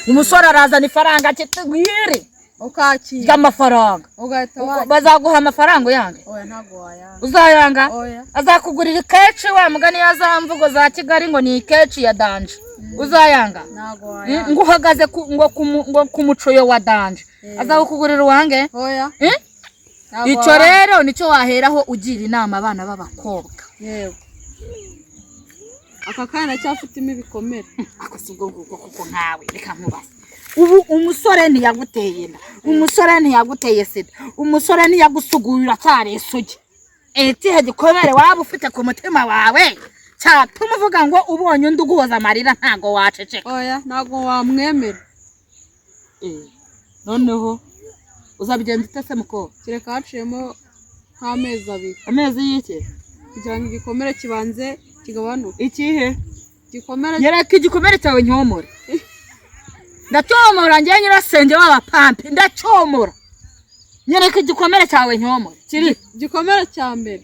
umusore arazana ifaranga kitugwire ukaki y'amafaranga bazaguha amafaranga yange oya ntago wayanga uzayanga azakugurira keci wa mugani yazamvugo za Kigali ngo ni keci ya danje uzayanga ntago wayanga nguhagaze ngo kumucoyo wa danje azakugurira wange oya icyo rero nicyo waheraho ugira inama abana b'abakobwa yego aka kana cyafitimo ibikomere akasubwo kuko nkawe reka nkubaze ubu umusore ntiyaguteye inda umusore ntiyaguteye sida umusore ntiyagusugurira cyare isugi etihe gikomere waba ufite ku mutima wawe cyatuma uvuga ngo ubonye undi uguhoza amarira ntago waceceka oya ntago wamwemera noneho uzabigenza utese muko kireka haciyemo nk'amezi abiri amezi y'iki kugira ngo igikomere kibanze kigabanuke ikihe gikomere yereka igikomere cyawe nyomora ndacomora ngiye nyirasenge w'abapampe ndacomora nyereka igikomere cyawe nyomora kiri gikomere cya mbere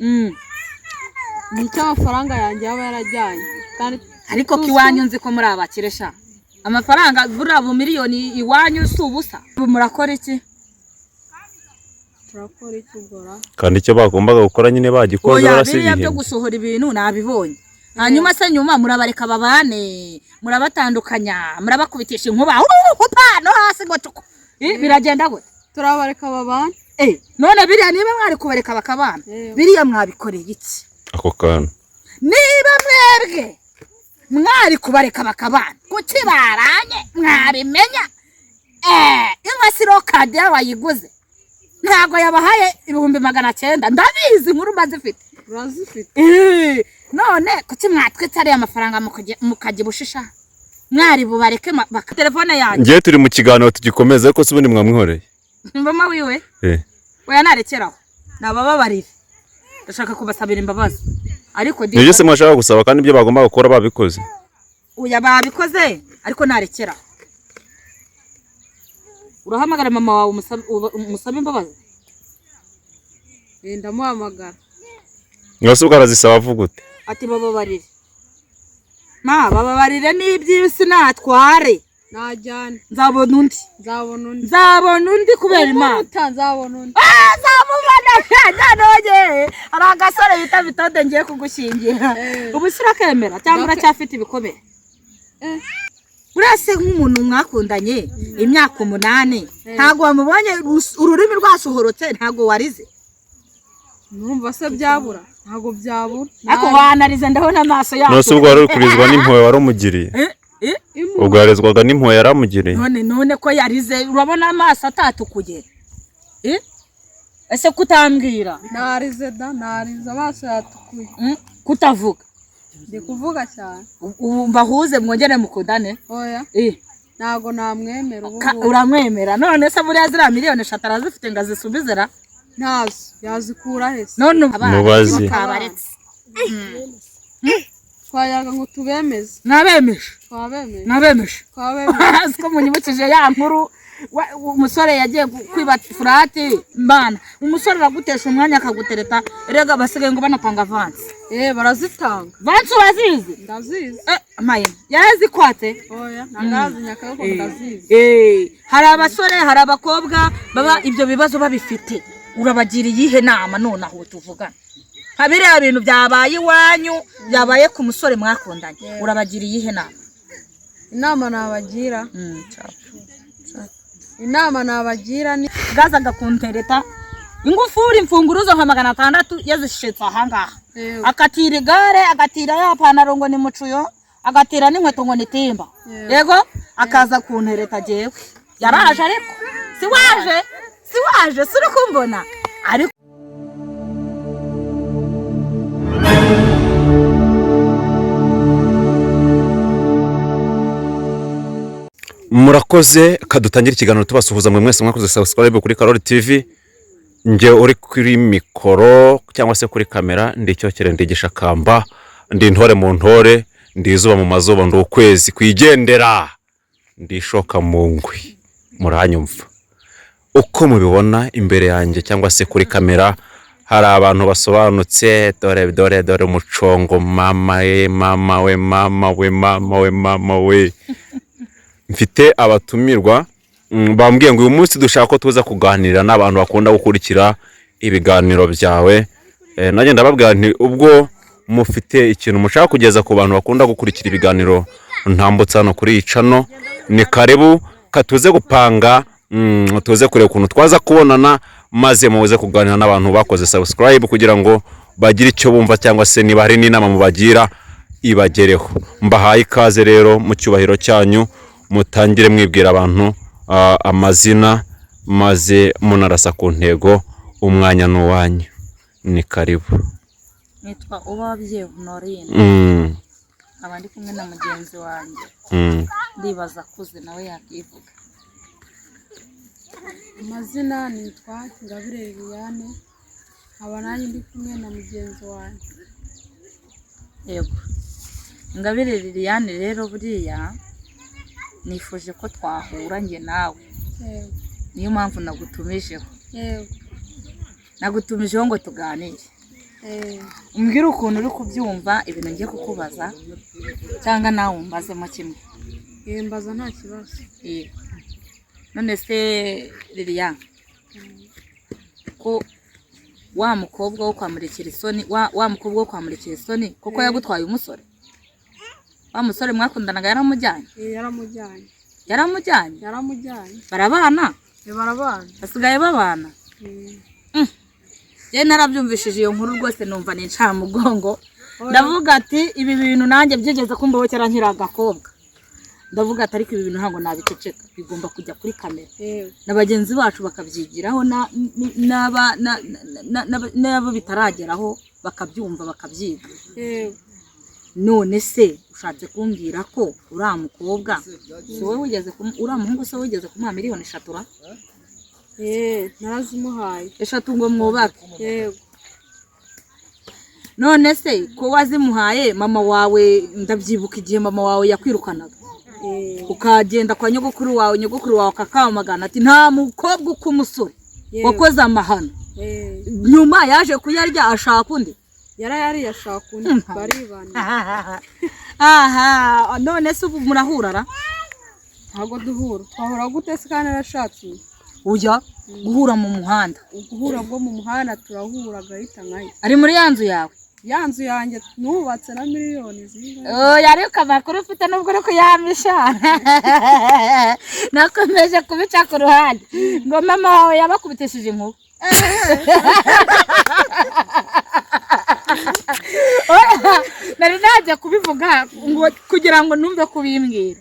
ni cy'amafaranga yanjye yaba yarajyanye kandi ariko kiwanyu nzi ko muri abakiresha amafaranga buriya bu miliyoni iwanyu si ubusa murakora iki turakora iki ubora kandi icyo bagombaga gukora nyine bagikoze barasibiye byo gusohora ibintu nabibonye hanyuma se nyuma murabareka babane murabatandukanya murabakubitisha inkuba no hasi ngo tuko biragenda gute turabareka babane none biriya niba mwari kubareka bakabana biriya mwabikoreye iki ako kana niba mwebwe mwari kubareka bakabana kuki baranye mwabimenya inka siro kadi wayiguze ntago yabahaye 900 ndabizi nkuru bazifite urazifite none kuki mwatwitse ari amafaranga mukajya bushisha mwari bubareke telefone yanjye ngiye turi mu kiganiro tugikomeza ariko sibundi mwamwihoreye mama wiwe oya narekeraho nabababarire ndashaka kubasabira imbabazi ariko nibyo se mwashaka gusaba kandi ibyo bagomba gukora babikoze uya babikoze ariko narekeraho urahamagara mama wawe umusabe imbabazi ndamuhamagara mwese ukarazisaba avuga ute ati bababarire bababarire n'iby'isi natware najyane nzabona undi kubera Imana nzabona undi noye ari agasore bita Bitode ngiye kugushingira ubu sirakemera cyangwa uracyafite ibikomere urase nk'umuntu mwakundanye imyaka 8 ntago wamubonye ururimi rwasohorotse ntago warize numva se byabura ntago byabura ako wanarize ndabona amaso yawe nose ubwo wari kurizwa n'impuwe warumugiriye ubwo yarezwaga n'impuwe yaramugiriye none ko yarize urabona amaso atatukuye ese kutambwira narize amaso yatukuye kutavuga ndi kuvuga cyane mbahuze mwongere mukundane oya ntago namwemera uramwemera none se buriya zira miliyoni 3 arazifite ngo azisubizera ntazo yazikura hese none mubazi twayaga ngo tubemeze nabemeje ko munyibukije ya nkuru umusore yagiye kwiba furati mbana umusore aragutesha umwanya akagutereta erega basigaye ngo banatanga avance barazitanga avance urazizi ndazizi amaye yazikwate oya ntangazi nyakako ndazizi hari abasore hari abakobwa baba ibyo bibazo babifite urabagira iyihe nama none aho tuvugana habiriya bintu byabaye iwanyu byabaye ku musore mwakundanye urabagira iyihe inama nabagira inama nabagira ni gazaga kuntereta ingufuri imfunguruzo nka 600 yazishitse ahangaha akatira igare agatira ya panaro ngo ni mucuyo agatira n'inkweto ngo ni timba yego akaza kuntereta jewe yaraje ariko siwaje suri kumbona ariko murakoze kadutangira ikiganiro tubasuhuza mwe mwese mwakoze subscribe kuri Karoli TV nge uri kuri mikoro cyangwa se kuri kamera ndicyokere ndigisha kamba ndi ntore mu ntore ndizuba mu mazuba ndi ukwezi kwigendera ndishoka mu ngwi muranyumva uko mubibona imbere yanjye cyangwa se kuri kamera hari abantu basobanutse dore umucongo mama we mfite abatumirwa bambwiye ngo uyu munsi dushaka ko tuza kuganira n'abantu bakunda gukurikira ibiganiro byawe. Nanjye ndababwira nti ubwo mufite ikintu mushaka kugeza ku bantu bakunda gukurikira ibiganiro ntambutsa hano kuri icano, ni karibu katuze gupanga tuze kureba ukuntu twaza kubonana maze muze kuganira n'abantu bakoze subscribe kugira ngo bagire icyo bumva cyangwa se niba hari n'inama mubagira ibagereho. Mbahaye ikaze rero mu cyubahiro cyanyu, mutangire mwibwira abantu amazina maze munarasa ku ntego. Umwanya n'uwanyu, ni karibu. Nitwa Ubabye Honorine. Abandi kumwe na mugenzi wanjye. Ndibaza kuze nawe yakivuga. Amazina nitwa Ingabire Liliane, aba nanjye ndi kumwe na mugenzi wanjye. Yego. Ingabire Liliane rero buriya nifuje ko twahura njye nawe. Yego. Niyo mpamvu nagutumijeho. Yego. Nagutumijeho ngo tuganire. Umbwira ukuntu uri kubyumva ibintu ngiye kukubaza cyangwa nawe umbazemo kimwe. Mbaza nta kibazo. Yego. None se Liliane, ko wa mukobwa wo kwa Murekeresoni wa mukobwa wo kwa Murekeresoni koko yagutwaye umusore? Wa musore mwakundanaga yaramujyanye? Yaramujyanye. Yaramujyanye? Yaramujyanye. Barabana? Barabana. Basigaye babana? Je narabyumvishije iyo nkuru rwose numva ni ncamugongo. Ndavuga ati ibi bintu nanjye byigeze kumbaho cyara nkira agakobwa. Ndavuga ati ariko ibi bintu ntago nabiceceka, bigomba kujya kuri kamera. Nabagenzi bacu bakabyigiraho nabo bitarageraho bakabyumva bakabyiga. None se ushatse kumbwira ko uriya mukobwa si wowe wigeze uriya muhungu se wigeze kumuha miliyoni 3? Narazimuhaye 3 ngo mwubake. Yego. None se ko wazimuhaye mama wawe, ndabyibuka igihe mama wawe yakwirukanaga ukagenda kwa nyogokuru wawe akakamagana ati nta mukobwa uko umusore wakoze amahano. Nyuma yaje kuyarya ashaka undi. Yari yashaka undi baribana. None se ubu murahurara? Ntago duhura. Twahura gute se kandi arashatse? Ujya guhura mu muhanda. Guhura bwo mu muhanda turahura gahita nkaye. Ari muri yanzu yawe? Yanzu yanjye nubatse na miliyoni zinga. Yari ukamakuru ufite nubwo uri kuyamisha. Nakomeje kubica ku ruhande ngo mama wawe yabakubitishije inkuba. Nari najya kubivuga ngo kugira ngo numve kubimbwira.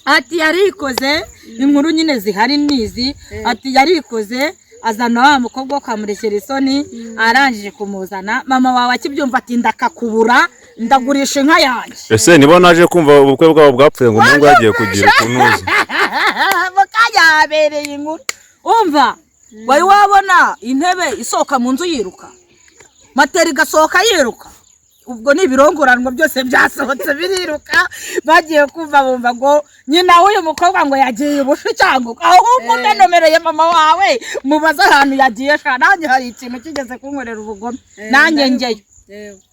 Ati yarikoze inkuru nyine zihari nizi. Ati yarikoze azana wa mukobwa kwa Murekeresoni, arangije kumuzana mama wawe akibyumva ati ndakakubura ndagurisha inka yanjye. Ese nibo naje kumva ubukwe bwabo bwapfuye ngo umuntu yagiye kugira kunuza. Bakajya habereye inkuru. Umva wari wabona intebe isohoka mu nzu yiruka, materi gasohoka yiruka, ubwo ni ibirongoranwa byose byasohotse biriruka. Bagiye kumva bumva ngo nyina w'uyu mukobwa ngo yagiye ubushu cyangwa ahubwo nenomereye mama wawe mubaza ahantu yagiye. Nanjye hari ikintu kigeze kunkorera ubugome nanjye ngeyo.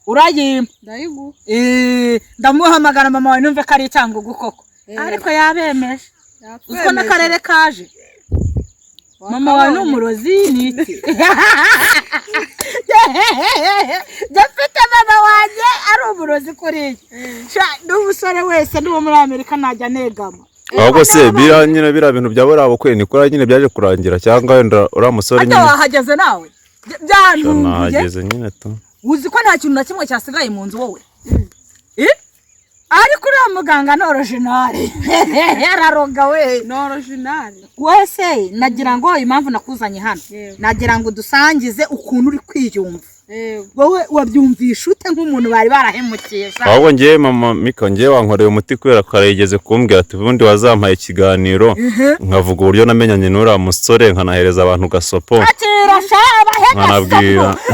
Urayimpa? Ndayigu. Ndamuhamagara mama wawe numve ko ari cyangwa gukoko, ariko yabemeje. Uko n'akarere kaje mama wawe n'umurozi niki. Dafite mama wanjye ari umurozi kuri n'umusore wese n'uwo muri Amerika najya negama. Ahubwo se bira nyine bira bintu bya borabo kwe ni kora nyine byaje kurangira cyangwa wenda ura musore nyine. Ata wahageze nawe? Byantunguye. Nahageze nyine to. Uzi ko nta kintu na kimwe cyasigaye mu nzu wowe? Ariko uriya muganga ni original. Yararoga we. Ni original. Wese nagira ngo impamvu nakuzanye hano, nagira ngo dusangize ukuntu uri kwiyumva. Wowe wabyumvisha ute nk'umuntu bari barahemukisha? Ahubwo ngiye mama Mika ngiye wankoreye umuti kubera ko arigeze kumbwira ati ubundi wazampaye ikiganiro nkavuga uburyo namenyanye n'uriya musore nkanahereza abantu gasopo. Akira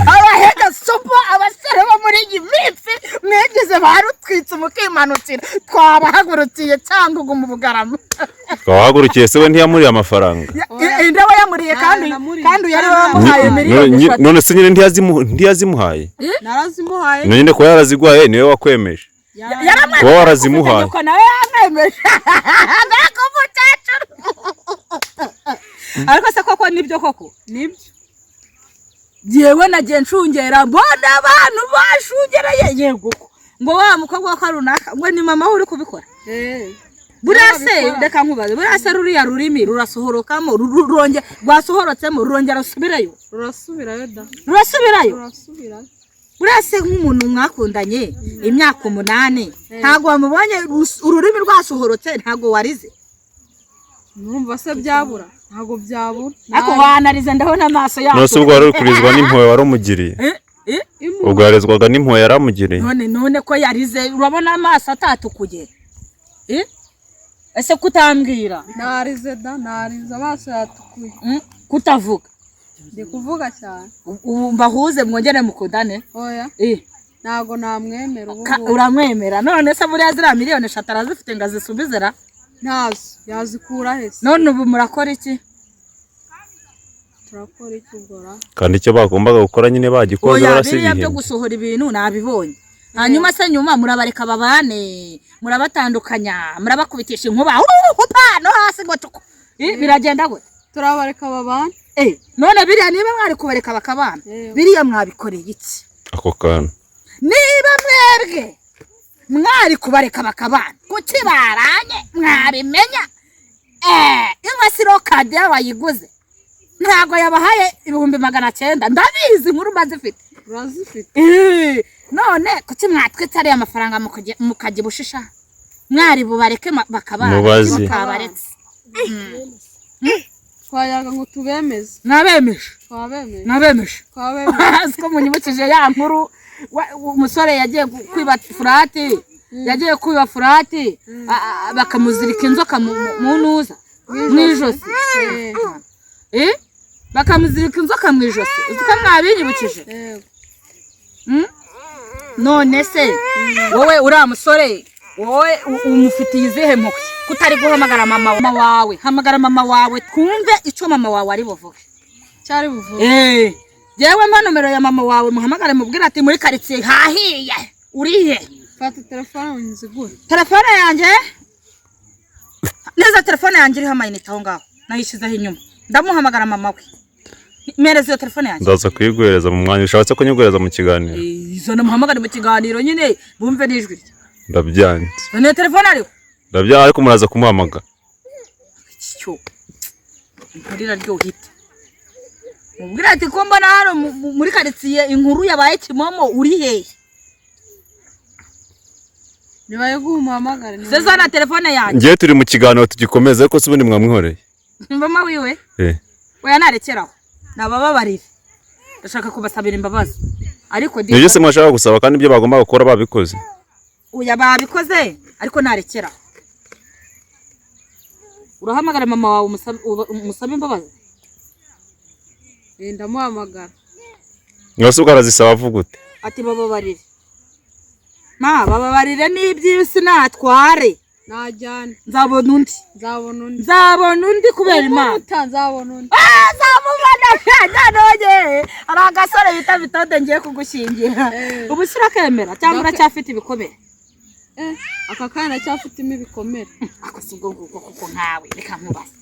abahega sopo abasore bo muri iyi minsi mwegeze barutwitse mukimanukira twabahagurukiye cyangwa ngo mu Bugarama. Twahagurukiye se we ntiyamuriye amafaranga. Indawe yamuriye kandi yari wamuhaye miliyoni. None se nyine ntiyazimuhaye? Narazimuhaye. Nyine ko yarazigwaye niwe wakwemeje. yaramwemeje kuba warazimuhaye ko nawe yamwemeje mbega umukecuru ariko se koko nibyo koko nibyo jewe nagiye nshungera mbona abantu bashungereye yego ngo wa mukobwa wa runaka ngo ni mama uri kubikora burase reka nkubaze burase ruriya rurimi rurasohorokamo ruronge rwasohorotsemo rurongera rusubirayo da rurasubirayo burase nk'umuntu mwakundanye imyaka 8 ntago wamubonye ururimi rwasohorotse ntago warize numva se byabura ntago byabura ako wanarize ndabona amaso yawe nose ubwo wari kurizwa n'impuhwe warumugiriye ubwo yarezwaga n'impuhwe yaramugiriye none ko yarize urabona amaso atatukuye ese kutambwira narize amaso yatukuye kutavuga ndi kuvuga cyane mbahuze mwongere mukundane oya ntago namwemera uramwemera none se buriya ziriya miliyoni 3 arazifite ngo azisubizera ntazo yazikura hese none ubu murakora iki turakora iki ubora kandi icyo bagombaga gukora nyine bagikoze barasibiye byo gusohora ibintu nabibonye hanyuma se nyuma murabareka babane murabatandukanya murabakubitisha inkuba no hasi ngo tuko biragenda gwe turabareka babane none biriya niba mwari kubareka bakabana biriya mwabikoreye iki ako kana niba mwebwe mwari kubareka bakabana kuki baranye mwabimenya inka siro kadi yayiguze ntago yabahaye 900 ndabizi inkuru mbazifite urazifite none kuki mwatwitse ari amafaranga mukajya bushisha mwari bubareke bakabana mubazi kabaretse twayaga ngo tubemeze nabemeje siko munyibukije ya nkuru umusore yagiye kwiba furati bakamuzirika inzoka mu ntuza mwijosi bakamuzirika inzoka mwijosi uko mwabinyibukije none se wowe uriya musore wowe umufitiye izihe mpuhwe kutari guhamagara mama wawe hamagara mama wawe twumve icyo mama wawe ari buvuge cyari buvuge yewe mpa nomero ya mama wawe muhamagare mubwira ati muri karitsiye hahiye urihe fata telefone unzigure telefone yanjye neza telefone yanjye iriho amayinite aho ngaho nayishizeho inyuma ndamuhamagara mama we mereza iyo telefone yanjye ndaza kuyiguhereza mu mwanya ushatse kunyiguhereza mu kiganiro izo namuhamagare mu kiganiro nyine bumve n'ijwi rye ndabyanze none telefone ariho ndabyanze ariko muraza kumuhamagara cyo nkurira ryohite mubwira ati ko mbona hano muri karitsiye inkuru yabaye kimomo uri hehe nibaye guhamagara seza na telefone yanjye ngiye turi mu kiganiro tugikomeza ariko sibundi mwamwihoreye mama wiwe oya narekeraho nabababarire ndashaka kubasabira imbabazi ariko nibyo se mwashaka gusaba kandi ibyo bagomba gukora babikoze uya babikoze ariko narekeraho urahamagara mama wawe umusabe imbabazi ndamuhamagara mwese ukarazisaba avuga ute ati bababarire bababarire n'iby'isi natware najyane nzabona undi kubera imana nzabona undi none ari agasore bita Bitode ngiye kugushyingira ubu sirakemera cyangwa uracyafite ibikomere aka kana cyafitemo ibikomere ako si ubwo kuko nkawe reka nkubaze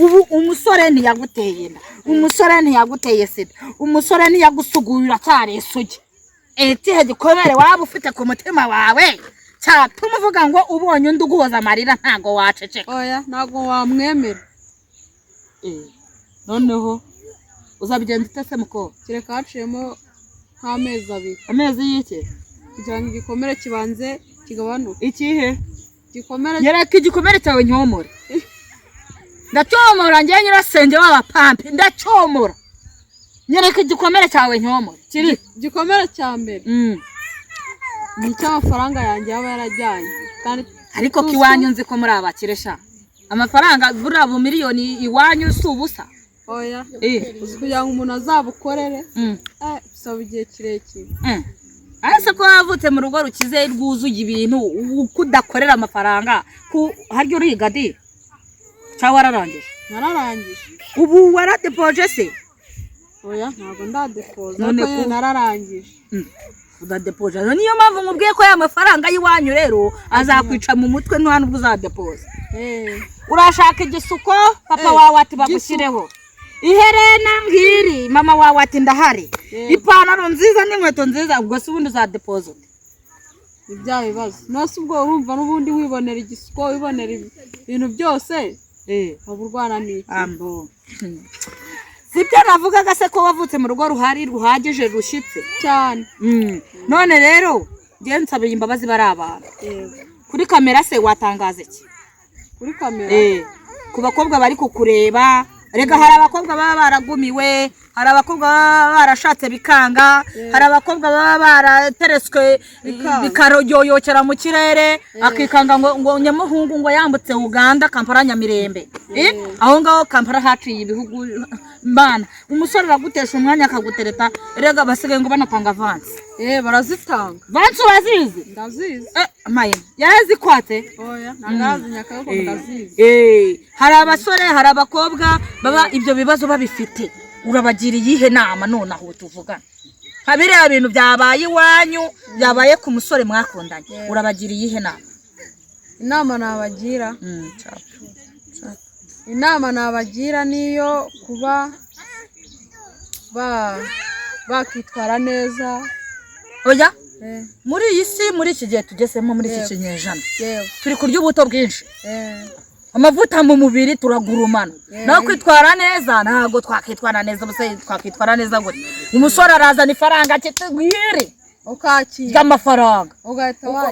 ubu umusore ntiyaguteye inda umusore ntiyaguteye sida umusore ntiyagusugurira cyane isugi tihe gikomere waba ufite ku mutima wawe cyatuma uvuga ngo ubonye undi uguhoza amarira ntago waceceka oya ntago wamwemera noneho uzabigenza utese muko kireka haciyemo nk'amezi 2 amezi y'iki kugira ngo igikomere kibanze kigabanuke ikihe gikomere nyereka igikomere cyawe nyomora ndacyomora njye nyirasenge w'abapampe ndacyomora nyereka igikomere cyawe nyomora kiri gikomere cya mbere ni cy'amafaranga yanjye yaba yarajyanye kandi ariko kiwanyu nzi ko muri abakiresha amafaranga buriya bu miliyoni iwanyu si ubusa oya kugira ngo umuntu azabukorere bisaba igihe kirekire ese ko wavutse mu rugo rukize rwuzuye ibintu kudakorera amafaranga haryo uriga di cyangwa wararangije nararangije ubu waradepoje se oya ntabwo ndadepoza ariko nararangije uzadepoza. Niyo mpamvu nkubwiye ko ya mafaranga y'iwanyu rero azakwica mu mutwe nta nubwo uzadepoza. Urashaka igisuko papa wawe ati bagushyireho, iherena ngiri mama wawe ati ndahari, ipantaro nziza n'inkweto nziza, ubwo se ubundi uzadepoza ibya bibazo. Nose ubwo urumva n'ubundi wibonera igisuko, wibonera ibintu byose aburwana n'iki ambo. Sibyo navugaga se ko wavutse mu rugo ruhari ruhagije rushitse cyane. None rero ngiye nsabiye imbabazi bari abantu. Kuri kamera se watangaza iki? Kuri kamera ku bakobwa bari kukureba, rega hari abakobwa baba baragumiwe, hari abakobwa baba barashatse bikanga, hari abakobwa baba baratereswe bikaroyoyokera mu kirere, akikanga ngo nyamuhungu ngo yambutse Uganda Kampala Nyamirembe. Aho ngaho Kampala haciye ibihugu mbana. Umusore aragutesha umwanya akagutereta, rega basigaye ngo banatanga avance. Barazitanga. Avance urazizi? Ndazizi. Maye yarazikwate? Oya, nagazi nyakako ndazizi. Hari abasore, hari abakobwa baba ibyo bibazo babifite. Urabagira iyihe nama none aho tuvugana? Habiriya bintu byabaye iwanyu, byabaye ku musore mwakundanye. Urabagira iyihe nama? Inama nabagira. Inama nabagira niyo kuba bakitwara neza. Oya? Muri iyi si, muri iki gihe tugesemo, muri iki kinyejana turi kurya ubuto bwinshi, amavuta mu mubiri turagurumana. No kwitwara neza ntago twakitwara neza, bose twakitwara neza gute? Umusore arazana ifaranga kitugwire ukaki y'amafaranga,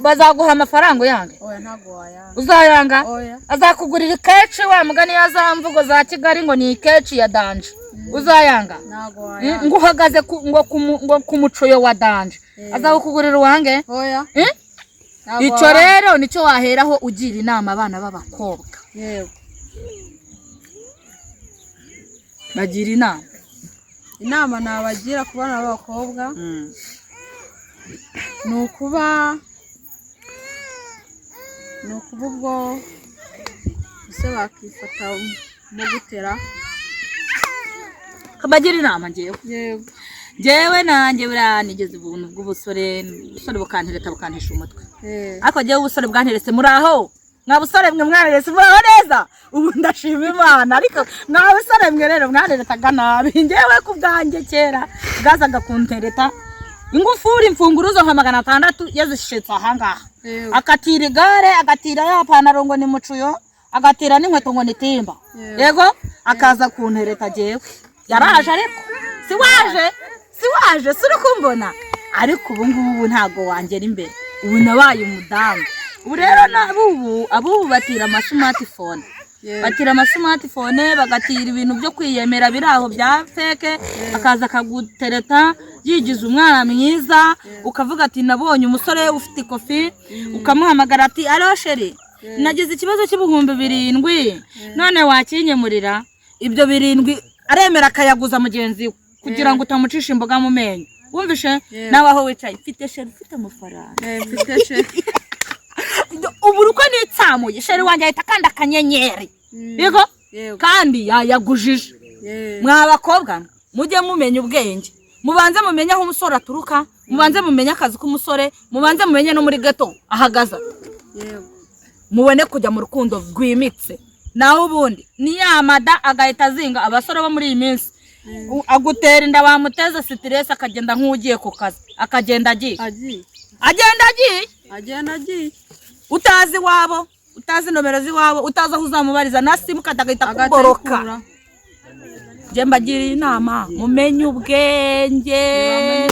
bazaguha amafaranga yange? Oya ntago wayanga. Uzayanga? Azakugurira ikeci wa mugani yazamvugo za Kigali ngo ni ikeci ya danje. Uzayanga? Ntago wayanga. Ngo uhagaze ngo ku mucoyo wa danje. Azakugurira wange? Oya. Icyo rero nicyo waheraho ugira inama abana b'abakobwa. Yego. Bagira inama. Inama nabagira ku bana b'abakobwa nukuba ubwo ese bakifata mu gutera. Bagira inama ngewe. Yego. Jewe nanjye buranigeze ubuntu bw'ubusore, ubusore bukantereta bukantesha umutwe. Ariko jewe ubusore bwanteretse muraho. Mwa busore mwe mwareretse muraho neza. Ubu ndashima Imana, ariko mwa busore mwe rero mwareretaga nabi. Ngewe ku bwanjye kera bwazaga kuntereta. Ingufuri imfunguruzo nka 600 yazishitse ahangaha. Akatira igare, agatira ya pantaro ngo ni mucuyo, agatira n'inkweto ngo ni timba. Yego akaza kuntereta jewe. Yaraje ariko siwaje suri kumbona, ariko ubu ngubu ntago wangera imbere. Ubu nabaye umudamu. Ubu rero abubu batira ama smartphone. Batira ama smartphone, bagatira ibintu byo kwiyemera biraho bya fake, akaza kagutereta yigize umwana mwiza, ukavuga ati nabonye umusore ufite ikofi, ukamuhamagara ati alo sheri, nagize ikibazo cy'ibihumbi 7, none wakinyemurira. Ibyo 7 aremera akayaguza mugenzi we kugira ngo utamucisha imboga mu menyo. Wumvishe nawe aho wicaye mfite sheri, ufite amafaranga. Mfite sheri. Ubu ruko nitsamuye sheri wanjye ahita kanda akanyenyeri. Yego kandi yayagujije. Mwa bakobwa mujye mumenya ubwenge, mubanze mumenye aho umusore aturuka, mubanze mumenye akazi k'umusore, mubanze mumenye no muri gato ahagaza. Mubone kujya mu rukundo rwimitse. Naho ubundi ni yamada agahita zinga abasore bo muri iyi minsi. Agutera inda bamuteza stress akagenda nk'ugiye ku kazi, akagenda agiye. Agenda agiye. Utazi wabo, utazi nomero ziwabo, utazi aho uzamubariza na simu kadagahita kuboroka. Je mbagira inama mumenye ubwenge.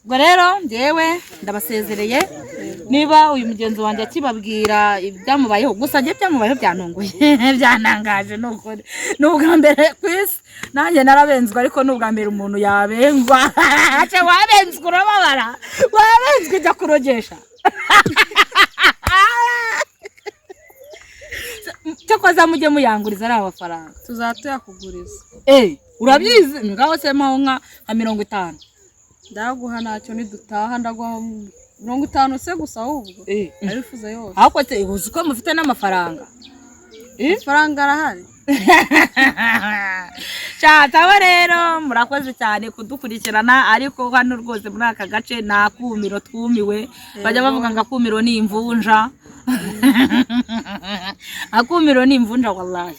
Ubwo rero ndewe ndabasezereye. Niba uyu mugenzi wanjye akibabwira ibyamubayeho, gusa nge byamubayeho byanunguye byanangaje n'ukuri. N'ubwa mbere kwisi nanjye narabenzwe, ariko n'ubwa mbere umuntu yabengwa. Ace wabenzwe urababara, wabenzwe ijya kurogesha. Cyakoza mujye muyanguriza ari amafaranga tuzatuyakuguriza. Urabyizi ngaho se maho nka 50. Ndaguha ntacyo nidutaha ndaguha 50 se gusa ahubwo arifuza yose. Ahako se uzi ko mufite n'amafaranga. Amafaranga arahari. Cyataho rero murakoze cyane kudukurikirana ariko hano rwose muri aka gace nta kumiro twumiwe bajya bavuga ngo akumiro ni imvunja akumiro ni imvunja wallahi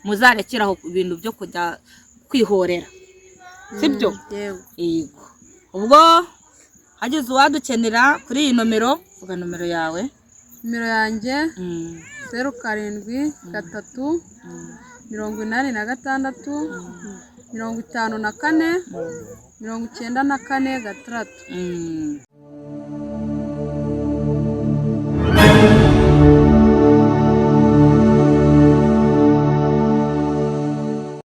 muzarekeraho ibintu byo kujya kwihorera sibyo yego ubwo hagize uwadukenera kuri iyi nomero vuga nomero yawe nimero yanjye 07 3 86 54 94 6.